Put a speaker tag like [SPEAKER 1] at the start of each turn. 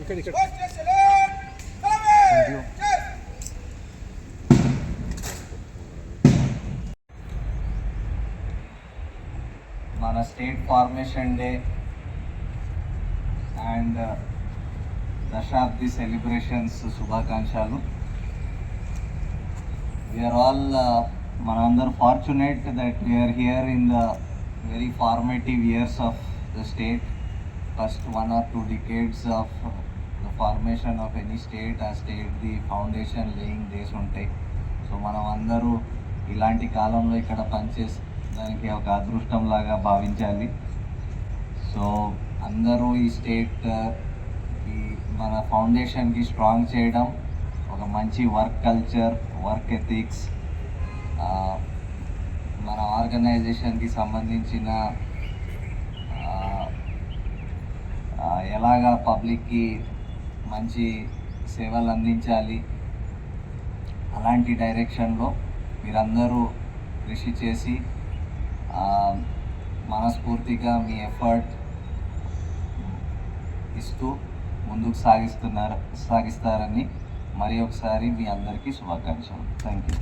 [SPEAKER 1] మన state formation day and దశాబ్ది celebrations శుభాకాంక్షలు. వీఆర్ ఆల్ మనందరూ fortunate that we are here in the very formative years of the state. First 1 or 2 decades of the formation of any state, ఆ state the foundation laying days ఉంటాయి. So మనం అందరూ ఇలాంటి కాలంలో ఇక్కడ పనిచేసి దానికి ఒక అదృష్టం లాగా భావించాలి. సో అందరూ ఈ స్టేట్ ఈ మన ఫౌండేషన్కి స్ట్రాంగ్ చేయడం, ఒక మంచి వర్క్ కల్చర్, వర్క్ ఎథిక్స్, మన ఆర్గనైజేషన్కి సంబంధించిన ఎలాగా పబ్లిక్కి మంచి సేవలు అందించాలి, అలాంటి డైరెక్షన్లో మీరందరూ కృషి చేసి మనస్ఫూర్తిగా మీ ఎఫర్ట్ ఇస్తూ ముందుకు సాగిస్తారని మరి ఒకసారి మీ అందరికీ శుభాకాంక్షలు. Thank you.